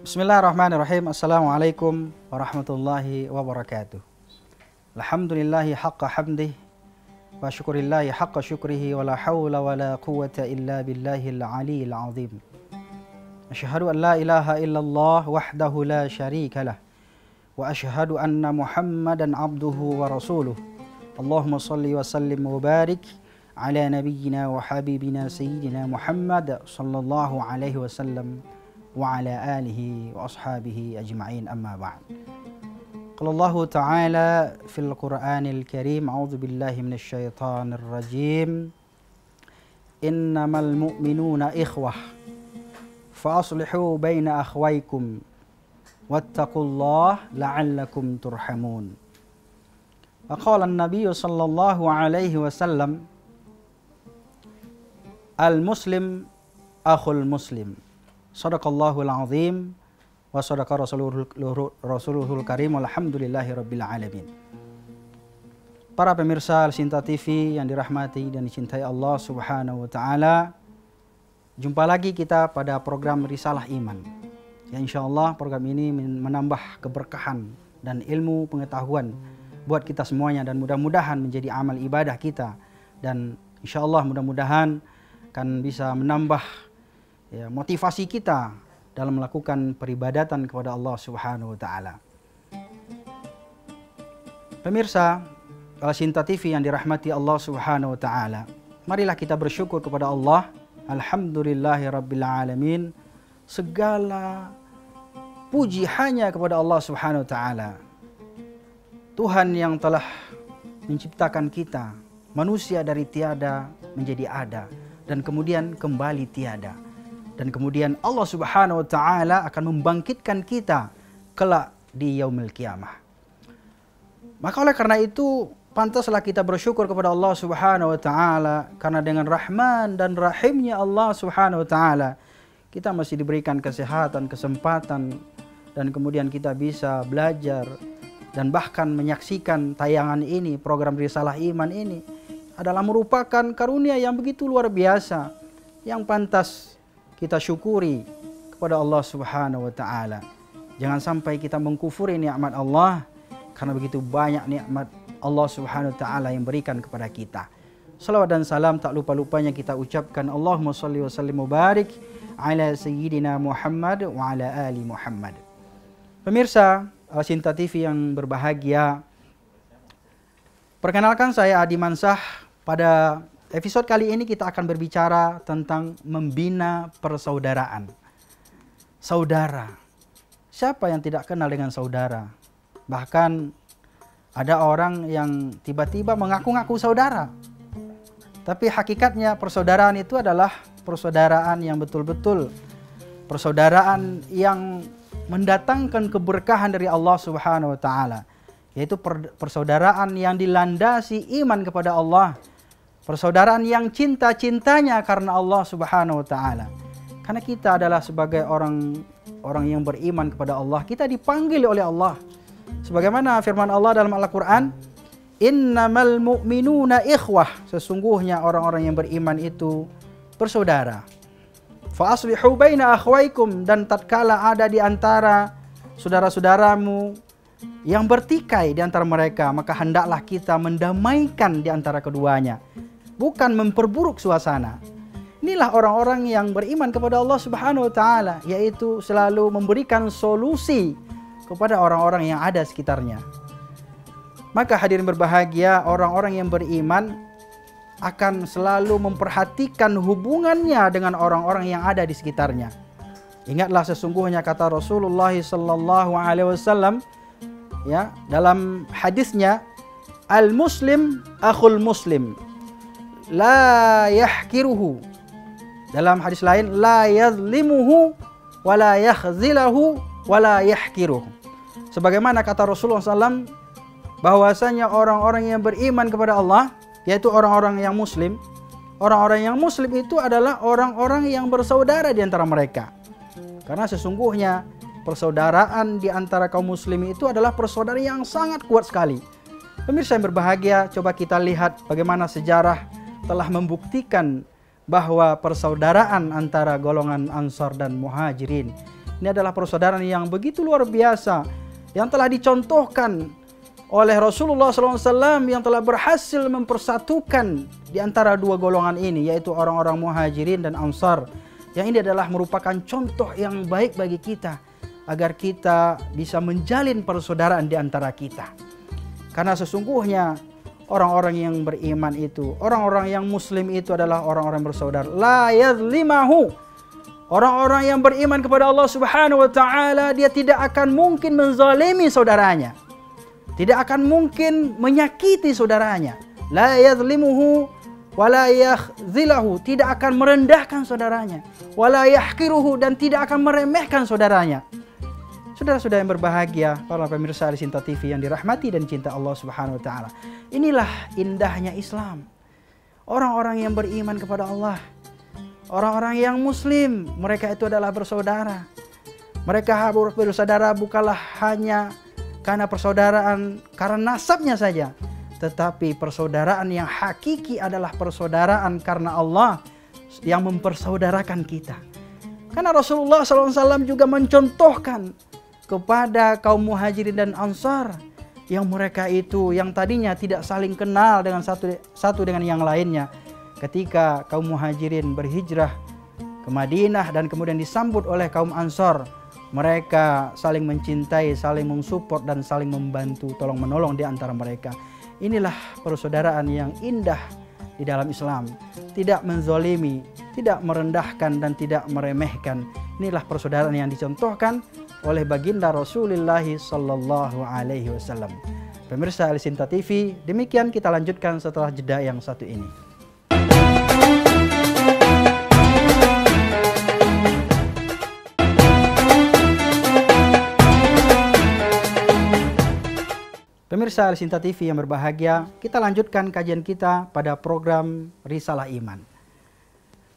Bismillahirrahmanirrahim. Assalamualaikum warahmatullahi wabarakatuh. Alhamdulillahi haqqa hamdih wa syukurillahi haqqa syukrihi wa la hawla wa la quwwata illa billahil aliyyil azim. Asyhadu an la ilaha illallah wahdahu la syarika lah wa asyhadu anna Muhammadan abduhu wa rasuluh. Allahumma salli wa sallim wa barik ala nabiyyina wa habibina sayyidina Muhammad sallallahu alaihi wasallam wa ala alihi wa ashabihi ajma'in, amma ba'd. Qala Allah Ta'ala fil Qur'anil Karim, a'udzu billahi minasy syaithanir rajim. Innamal mu'minuna ikhwah fa aslihu baina akhwaykum wattaqullaha la'allakum turhamun. Wa qala an-nabiy sallallahu alaihi wasallam, al-muslim akhul muslim. Sadaqallahul azim wa sadaqa rasuluhul karim, walhamdulillahi rabbil alamin. Para pemirsa Al-Sinta TV yang dirahmati dan dicintai Allah Subhanahu wa taala, jumpa lagi kita pada program Risalah Iman. Ya, insyaallah program ini menambah keberkahan dan ilmu pengetahuan buat kita semuanya, dan mudah-mudahan menjadi amal ibadah kita, dan insyaallah mudah-mudahan akan bisa menambah motivasi kita dalam melakukan peribadatan kepada Allah Subhanahu wa taala. Pemirsa Al-Sinta TV yang dirahmati Allah Subhanahu wa taala, marilah kita bersyukur kepada Allah. Alhamdulillahirabbil alamin. Segala puji hanya kepada Allah Subhanahu wa taala. Tuhan yang telah menciptakan kita, manusia dari tiada menjadi ada, dan kemudian kembali tiada. Dan kemudian Allah Subhanahu wa taala akan membangkitkan kita kelak di yaumil qiyamah. Maka oleh karena itu pantaslah kita bersyukur kepada Allah Subhanahu wa taala, karena dengan rahman dan rahimnya Allah Subhanahu wa taala kita masih diberikan kesehatan, kesempatan, dan kemudian kita bisa belajar dan bahkan menyaksikan tayangan ini, program Risalah Iman ini adalah merupakan karunia yang begitu luar biasa yang pantas kita syukuri kepada Allah Subhanahu wa taala. Jangan sampai kita mengkufuri nikmat Allah, karena begitu banyak nikmat Allah Subhanahu wa taala yang berikan kepada kita. Salawat dan salam tak lupa-lupanya kita ucapkan, Allahumma shalli wa sallim wa barik ala sayyidina Muhammad wa ala ali Muhammad. Pemirsa Al-Sinta TV yang berbahagia, perkenalkan saya Adi Mansah. Pada episode kali ini kita akan berbicara tentang membina persaudaraan. Saudara. Siapa yang tidak kenal dengan saudara? Bahkan ada orang yang tiba-tiba mengaku-ngaku saudara. Tapi hakikatnya persaudaraan itu adalah persaudaraan yang betul-betul persaudaraan yang mendatangkan keberkahan dari Allah Subhanahu wa taala, yaitu persaudaraan yang dilandasi iman kepada Allah. Persaudaraan yang cinta-cintanya karena Allah Subhanahu wa taala. Karena kita adalah sebagai orang yang beriman kepada Allah, kita dipanggil oleh Allah. Sebagaimana firman Allah dalam Al-Qur'an, innamal mu'minuna ikhwah. Sesungguhnya orang-orang yang beriman itu bersaudara. Fa aslihu baina akhwaykum. Dan tatkala ada di antara saudara-saudaramu yang bertikai di antara mereka, maka hendaklah kita mendamaikan di antara keduanya, bukan memperburuk suasana. Inilah orang-orang yang beriman kepada Allah Subhanahu wa taala, yaitu selalu memberikan solusi kepada orang-orang yang ada sekitarnya. Maka hadirin berbahagia, orang-orang yang beriman akan selalu memperhatikan hubungannya dengan orang-orang yang ada di sekitarnya. Ingatlah sesungguhnya kata Rasulullah sallallahu alaihi wasallam, ya, dalam hadisnya, al-muslim akhul muslim la yahkiruhu. Dalam hadis lain, la yazlimuhu wa la yakhzilahu wa la yahkiruhu. Sebagaimana kata Rasulullah SAW, bahwasanya orang-orang yang beriman kepada Allah, yaitu orang-orang yang muslim. Orang-orang yang muslim itu adalah orang-orang yang bersaudara di antara mereka. Karena sesungguhnya persaudaraan di antara kaum muslim itu adalah persaudaraan yang sangat kuat sekali. Pemirsa yang berbahagia, coba kita lihat bagaimana sejarah telah membuktikan bahwa persaudaraan antara golongan Ansar dan Muhajirin Ini adalah persaudaraan yang begitu luar biasa, yang telah dicontohkan oleh Rasulullah SAW, yang telah berhasil mempersatukan di antara dua golongan ini, yaitu orang-orang Muhajirin dan Ansar. Yang ini adalah merupakan contoh yang baik bagi kita, agar kita bisa menjalin persaudaraan di antara kita. Karena sesungguhnya orang-orang yang beriman itu, orang-orang yang muslim itu adalah orang-orang bersaudara. La yazlimahu. Orang-orang yang beriman kepada Allah Subhanahu wa taala, dia tidak akan mungkin menzalimi saudaranya. Tidak akan mungkin menyakiti saudaranya. La yazlimuhu wa la yakhzilahu. Tidak akan merendahkan saudaranya. Wa la yahqiruhu, dan tidak akan meremehkan saudaranya. Saudara-saudara yang berbahagia, para pemirsa Al-Sinta TV yang dirahmati dan cinta Allah Subhanahu wa taala. Inilah indahnya Islam. Orang-orang yang beriman kepada Allah, orang-orang yang muslim, mereka itu adalah bersaudara. Mereka bersaudara bukanlah hanya karena persaudaraan karena nasabnya saja, tetapi persaudaraan yang hakiki adalah persaudaraan karena Allah yang mempersaudarakan kita. Karena Rasulullah SAW juga mencontohkan kepada kaum Muhajirin dan Ansar, yang mereka itu yang tadinya tidak saling kenal dengan satu dengan yang lainnya. Ketika kaum Muhajirin berhijrah ke Madinah dan kemudian disambut oleh kaum Ansar, mereka saling mencintai, saling mensupport, dan saling membantu, tolong menolong di antara mereka. Inilah persaudaraan yang indah di dalam Islam. Tidak menzalimi, tidak merendahkan, dan tidak meremehkan. Inilah persaudaraan yang dicontohkan oleh baginda Rasulullah sallallahu alaihi wasallam. Pemirsa Al-Sinta TV, demikian kita lanjutkan setelah jeda yang satu ini. Pemirsa Al-Sinta TV yang berbahagia, kita lanjutkan kajian kita pada program Risalah Iman.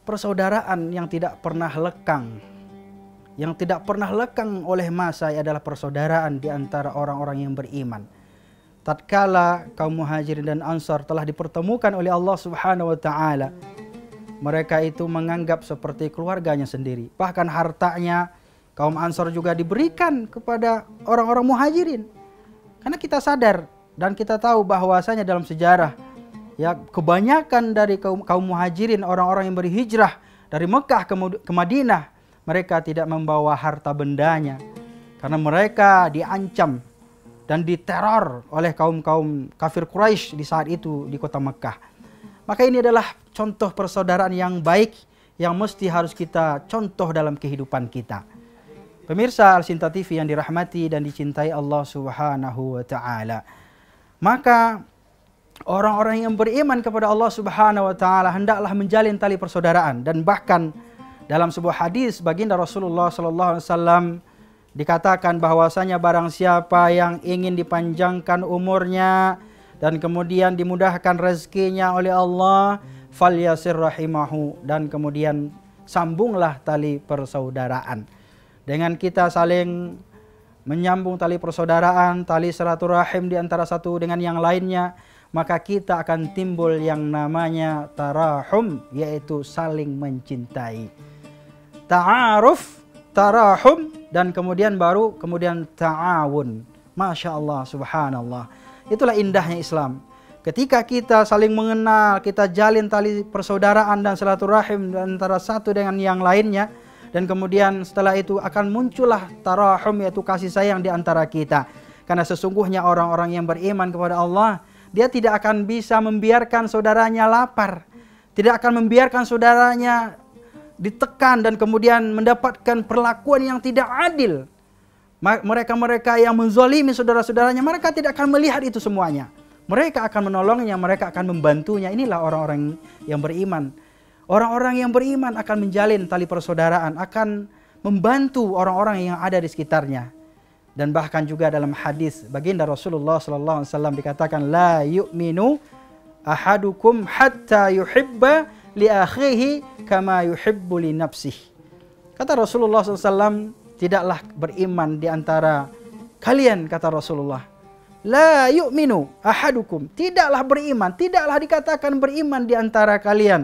Persaudaraan yang tidak pernah lekang, yang tidak pernah lekang oleh masa adalah persaudaraan di antara orang-orang yang beriman. Tatkala kaum Muhajirin dan Ansar telah dipertemukan oleh Allah Subhanahu wa taala, mereka itu menganggap seperti keluarganya sendiri. Bahkan hartanya kaum Ansar juga diberikan kepada orang-orang Muhajirin. Karena kita sadar dan kita tahu bahwasanya dalam sejarah, ya, kebanyakan dari kaum Muhajirin, orang-orang yang berhijrah dari Mekah ke Madinah, mereka tidak membawa harta bendanya karena mereka diancam dan diteror oleh kaum-kaum kafir Quraisy di saat itu di kota Mekah. Maka ini adalah contoh persaudaraan yang baik yang mesti harus kita contoh dalam kehidupan kita. Pemirsa Al-Sinta TV yang dirahmati dan dicintai Allah Subhanahu wa taala. Maka orang-orang yang beriman kepada Allah Subhanahu wa taala hendaklah menjalin tali persaudaraan, dan bahkan dalam sebuah hadis baginda Rasulullah sallallahu alaihi wasallam dikatakan bahwasanya barang siapa yang ingin dipanjangkan umurnya dan kemudian dimudahkan rezekinya oleh Allah, falyasir rahimahu, dan kemudian sambunglah tali persaudaraan. Dengan kita saling menyambung tali persaudaraan, tali silaturahim di antara satu dengan yang lainnya, maka kita akan timbul yang namanya tarahum, yaitu saling mencintai. Ta'aruf, tarahum, dan kemudian ta'awun. Masya Allah, subhanallah. Itulah indahnya Islam. Ketika kita saling mengenal, kita jalin tali persaudaraan dan silaturahim antara satu dengan yang lainnya, dan kemudian setelah itu akan muncullah tarahum, yaitu kasih sayang di antara kita. Karena sesungguhnya orang-orang yang beriman kepada Allah, dia tidak akan bisa membiarkan saudaranya lapar, tidak akan membiarkan saudaranya ditekan dan kemudian mendapatkan perlakuan yang tidak adil. Mereka-mereka yang menzalimi saudara-saudaranya, mereka tidak akan melihat itu semuanya. Mereka akan menolongnya, mereka akan membantunya. Inilah orang-orang yang beriman. Orang-orang yang beriman akan menjalin tali persaudaraan, akan membantu orang-orang yang ada di sekitarnya. Dan bahkan juga dalam hadis baginda Rasulullah SAW dikatakan, la yu'minu ahadukum hatta yuhibba li akhihi kama yuhibbu li nafsih. Kata Rasulullah SAW, tidaklah beriman di antara kalian, kata Rasulullah. La yu'minu ahadukum, tidaklah beriman, tidaklah dikatakan beriman di antara kalian,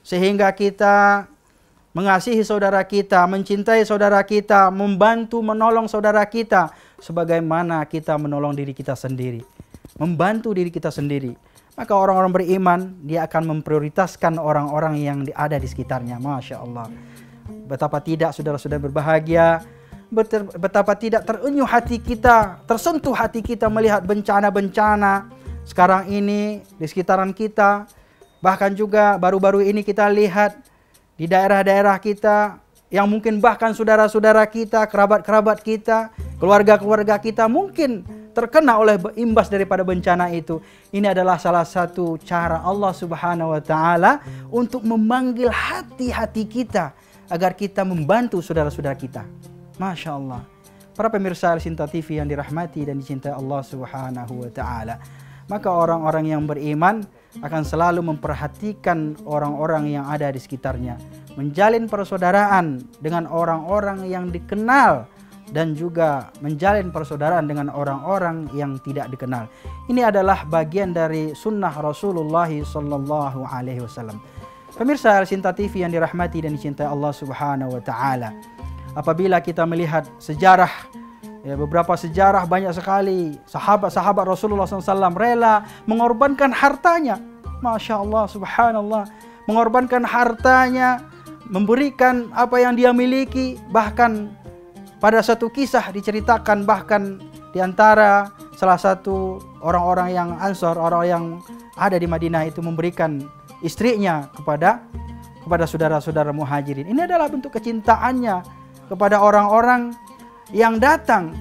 sehingga kita mengasihi saudara kita, mencintai saudara kita, membantu menolong saudara kita sebagaimana kita menolong diri kita sendiri, membantu diri kita sendiri. Maka orang-orang beriman dia akan memprioritaskan orang-orang yang ada di sekitarnya. Masya Allah. Betapa tidak saudara-saudara berbahagia, betapa tidak terenyuh hati kita, tersentuh hati kita melihat bencana-bencana sekarang ini di sekitaran kita. Bahkan juga baru-baru ini kita lihat di daerah-daerah kita yang mungkin bahkan saudara-saudara kita, kerabat-kerabat kita, keluarga-keluarga kita mungkin terkena oleh imbas daripada bencana itu. Ini adalah salah satu cara Allah Subhanahu wa taala untuk memanggil hati-hati kita agar kita membantu saudara-saudara kita. Masya Allah. Para pemirsa Al-Sinta TV yang dirahmati dan dicintai Allah Subhanahu wa taala. Maka orang-orang yang beriman akan selalu memperhatikan orang-orang yang ada di sekitarnya, menjalin persaudaraan dengan orang-orang yang dikenal dan juga menjalin persaudaraan dengan orang-orang yang tidak dikenal. Ini adalah bagian dari sunnah Rasulullah sallallahu alaihi wasallam. Pemirsa Al-Sinta TV yang dirahmati dan dicintai Allah Subhanahu wa taala. Apabila kita melihat sejarah, beberapa sejarah banyak sekali sahabat-sahabat Rasulullah SAW rela mengorbankan hartanya. Masya Allah, subhanallah. Mengorbankan hartanya, memberikan apa yang dia miliki. Bahkan pada satu kisah diceritakan, bahkan diantara salah satu orang-orang yang Ansor, orang yang ada di Madinah itu memberikan istrinya kepada saudara-saudara muhajirin. Ini adalah bentuk kecintaannya kepada orang-orang yang datang.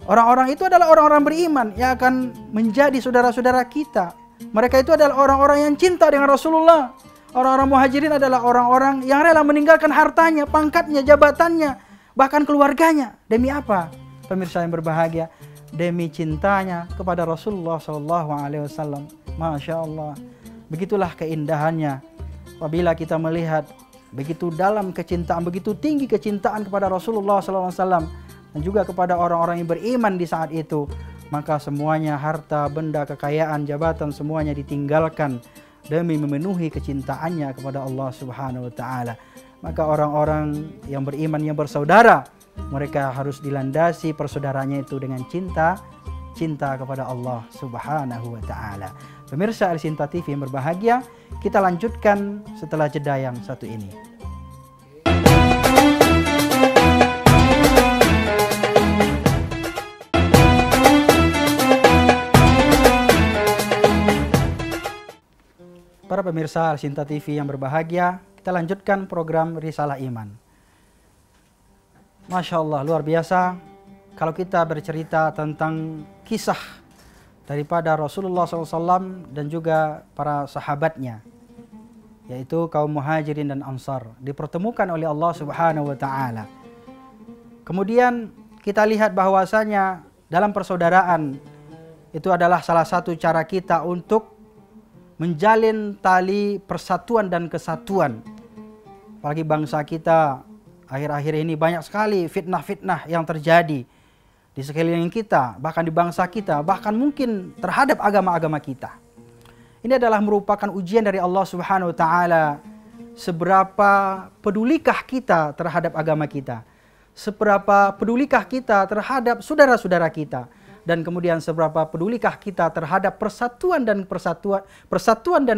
Orang-orang itu adalah orang-orang beriman yang akan menjadi saudara-saudara kita. Mereka itu adalah orang-orang yang cinta dengan Rasulullah. Orang-orang muhajirin adalah orang-orang yang rela meninggalkan hartanya, pangkatnya, jabatannya, bahkan keluarganya. Demi apa? Pemirsa yang berbahagia, demi cintanya kepada Rasulullah SAW. Masya Allah. Begitulah keindahannya apabila kita melihat begitu dalam kecintaan, begitu tinggi kecintaan kepada Rasulullah SAW dan juga kepada orang-orang yang beriman di saat itu. Maka semuanya, harta, benda, kekayaan, jabatan, semuanya ditinggalkan demi memenuhi kecintaannya kepada Allah Subhanahu wa taala. Maka orang-orang yang beriman, yang bersaudara, mereka harus dilandasi persaudaranya itu dengan cinta kepada Allah Subhanahu wa taala. Pemirsa Al-Sinta TV yang berbahagia, kita lanjutkan setelah jeda yang satu ini. Para pemirsa Al-Sinta TV yang berbahagia, kita lanjutkan program Risalah Iman. Masya Allah, luar biasa kalau kita bercerita tentang kisah daripada Rasulullah SAW dan juga para sahabatnya, yaitu kaum muhajirin dan ansar, dipertemukan oleh Allah Subhanahu wa taala. Kemudian kita lihat bahwasanya dalam persaudaraan itu adalah salah satu cara kita untuk menjalin tali persatuan dan kesatuan. Apalagi bangsa kita akhir-akhir ini banyak sekali fitnah-fitnah yang terjadi di sekeliling kita, bahkan di bangsa kita, bahkan mungkin terhadap agama-agama kita. Ini adalah merupakan ujian dari Allah Subhanahu wa taala. Seberapa pedulikah kita terhadap agama kita? Seberapa pedulikah kita terhadap saudara-saudara kita? Dan kemudian seberapa pedulikah kita terhadap persatuan dan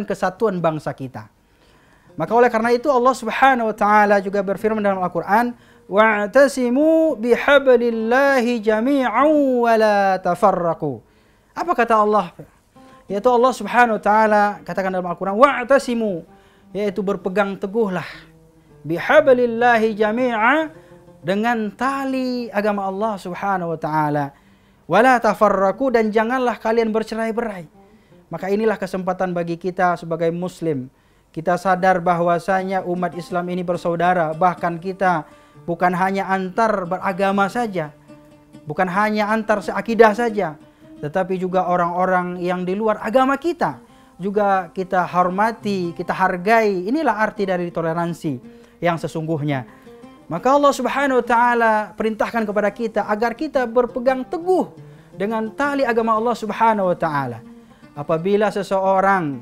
kesatuan bangsa kita? Maka oleh karena itu Allah Subhanahu wa taala juga berfirman dalam Al-Qur'an, wa'tasimu bihablillahi jami'an wa la tafarraqu. Apa kata Allah? Yaitu Allah Subhanahu wa taala katakan dalam Al-Qur'an, wa'tasimu, yaitu berpegang teguhlah bihablillahi jami'a, dengan tali agama Allah Subhanahu wa taala. Wala tafarraqu, dan janganlah kalian bercerai-berai. Maka inilah kesempatan bagi kita sebagai muslim. Kita sadar bahwasanya umat Islam ini bersaudara. Bahkan kita bukan hanya antar beragama saja, bukan hanya antar seakidah saja, tetapi juga orang-orang yang di luar agama kita juga kita hormati, kita hargai. Inilah arti dari toleransi yang sesungguhnya. Maka Allah Subhanahu wa taala perintahkan kepada kita agar kita berpegang teguh dengan tali agama Allah Subhanahu wa taala. Apabila seseorang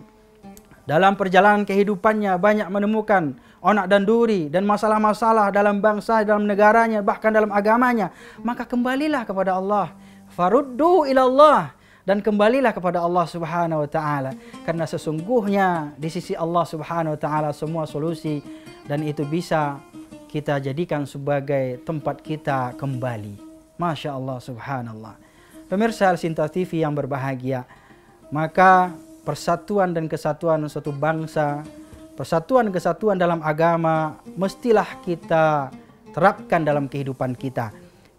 dalam perjalanan kehidupannya banyak menemukan onak dan duri, dan masalah-masalah dalam bangsa, dalam negaranya, bahkan dalam agamanya, maka kembalilah kepada Allah. Faruddu ilallah, dan kembalilah kepada Allah Subhanahu wa taala, karena sesungguhnya di sisi Allah Subhanahu wa taala semua solusi, dan itu bisa kita jadikan sebagai tempat kita kembali. Masya Allah, subhanallah. Pemirsa Al-Sinta TV yang berbahagia, maka persatuan dan kesatuan suatu bangsa, persatuan kesatuan dalam agama mestilah kita terapkan dalam kehidupan kita.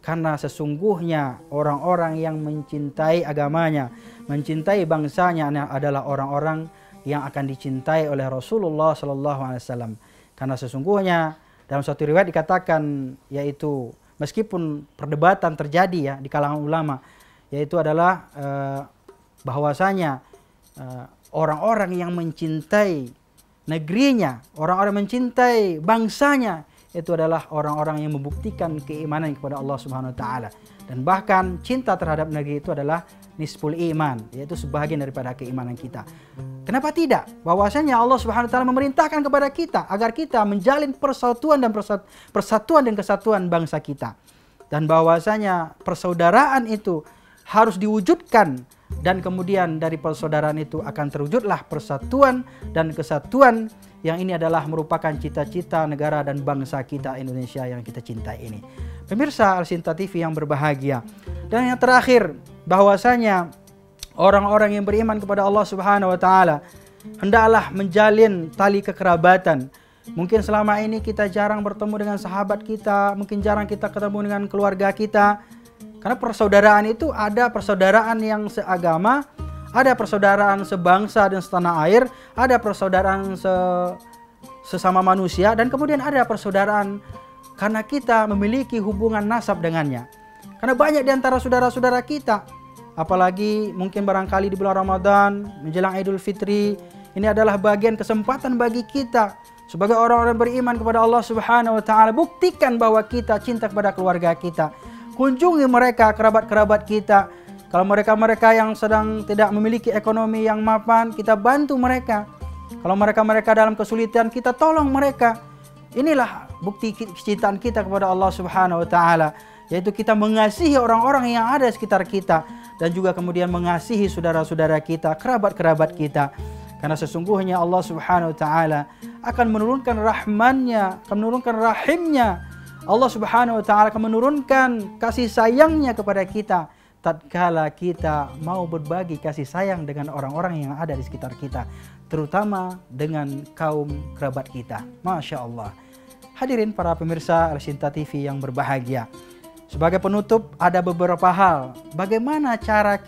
Karena sesungguhnya orang-orang yang mencintai agamanya, mencintai bangsanya adalah orang-orang yang akan dicintai oleh Rasulullah SAW. Karena sesungguhnya dalam suatu riwayat dikatakan, yaitu meskipun perdebatan terjadi ya di kalangan ulama, yaitu adalah bahwasanya orang-orang yang mencintai negerinya, orang-orang mencintai bangsanya, itu adalah orang-orang yang membuktikan keimanan kepada Allah Subhanahu wa taala. Dan bahkan cinta terhadap negeri itu adalah nisful iman, yaitu sebahagian daripada keimanan kita. Kenapa tidak? Bahwasanya Allah Subhanahu wa taala memerintahkan kepada kita agar kita menjalin persatuan dan kesatuan bangsa kita. Dan bahwasanya persaudaraan itu harus diwujudkan, dan kemudian dari persaudaraan itu akan terwujudlah persatuan dan kesatuan, yang ini adalah merupakan cita-cita negara dan bangsa kita Indonesia yang kita cintai ini. Pemirsa Al-Sinta TV yang berbahagia. Dan yang terakhir, bahwasanya orang-orang yang beriman kepada Allah Subhanahu wa taala hendaklah menjalin tali kekerabatan. Mungkin selama ini kita jarang bertemu dengan sahabat kita, mungkin jarang kita ketemu dengan keluarga kita. Karena persaudaraan itu ada persaudaraan yang seagama, ada persaudaraan sebangsa dan setanah air, ada persaudaraan sesama manusia, dan kemudian ada persaudaraan karena kita memiliki hubungan nasab dengannya. Karena banyak di antara saudara-saudara kita, apalagi mungkin barangkali di bulan Ramadan, menjelang Idul Fitri, ini adalah bagian kesempatan bagi kita sebagai orang-orang beriman kepada Allah Subhanahu wa taala, buktikan bahwa kita cinta kepada keluarga kita. Kunjungi mereka, kerabat-kerabat kita. Kalau mereka-mereka yang sedang tidak memiliki ekonomi yang mapan, kita bantu mereka. Kalau mereka-mereka dalam kesulitan, kita tolong mereka. Inilah bukti kecintaan kita kepada Allah Subhanahu wa taala, yaitu kita mengasihi orang-orang yang ada di sekitar kita, dan juga kemudian mengasihi saudara-saudara kita, kerabat-kerabat kita. Karena sesungguhnya Allah Subhanahu wa taala akan menurunkan rahmannya, akan menurunkan rahimnya. Allah Subhanahu wa taala akan menurunkan kasih sayangnya kepada kita tatkala kita mau berbagi kasih sayang dengan orang-orang yang ada di sekitar kita, terutama dengan kaum kerabat kita. Masya Allah. Hadirin para pemirsa Al-Sinta TV yang berbahagia, sebagai penutup ada beberapa hal bagaimana cara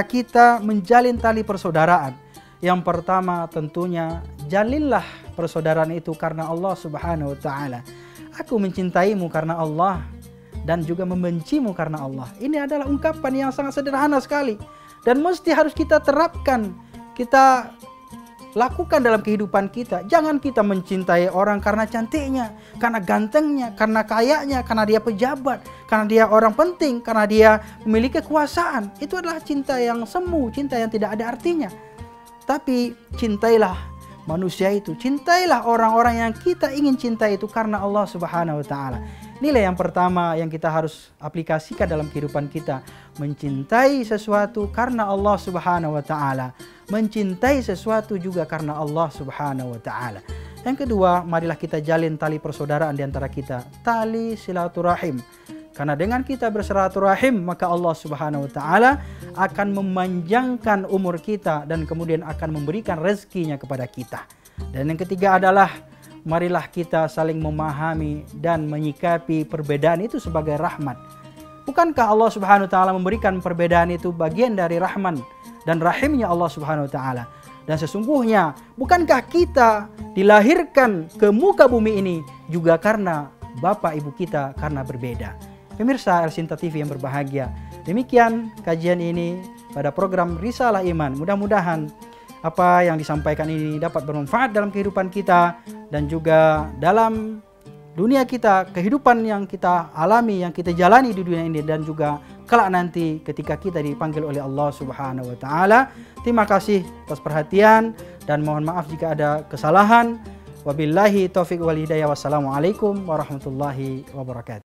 kita menjalin tali persaudaraan. Yang pertama tentunya jalinlah persaudaraan itu karena Allah Subhanahu wa taala. Aku mencintaimu karena Allah dan juga membencimu karena Allah. Ini adalah ungkapan yang sangat sederhana sekali dan mesti harus kita terapkan, kita lakukan dalam kehidupan kita. Jangan kita mencintai orang karena cantiknya, karena gantengnya, karena kayanya, karena dia pejabat, karena dia orang penting, karena dia memiliki kekuasaan. Itu adalah cinta yang semu, cinta yang tidak ada artinya. Tapi cintailah manusia itu, cintailah orang-orang yang kita ingin cintai itu karena Allah Subhanahu wa taala. Nilai yang pertama yang kita harus aplikasikan dalam kehidupan kita, mencintai sesuatu karena Allah Subhanahu wa taala, mencintai sesuatu juga karena Allah Subhanahu wa taala. Yang kedua, marilah kita jalin tali persaudaraan di antara kita, tali silaturahim. Karena dengan kita bersilaturahim, maka Allah Subhanahu wa taala akan memanjangkan umur kita dan kemudian akan memberikan rezekinya kepada kita. Dan yang ketiga adalah marilah kita saling memahami dan menyikapi perbedaan itu sebagai rahmat. Bukankah Allah Subhanahu wa taala memberikan perbedaan itu bagian dari rahman dan rahimnya Allah Subhanahu wa taala? Dan sesungguhnya bukankah kita dilahirkan ke muka bumi ini juga karena bapak ibu kita karena berbeda? Pemirsa Al-Sinta TV yang berbahagia, demikian kajian ini pada program Risalah Iman. Mudah-mudahan apa yang disampaikan ini dapat bermanfaat dalam kehidupan kita dan juga dalam dunia kita, kehidupan yang kita alami, yang kita jalani di dunia ini, dan juga kelak nanti ketika kita dipanggil oleh Allah Subhanahu wa taala. Terima kasih atas perhatian dan mohon maaf jika ada kesalahan. Wabillahi taufiq wal hidayah. Wassalamualaikum warahmatullahi wabarakatuh.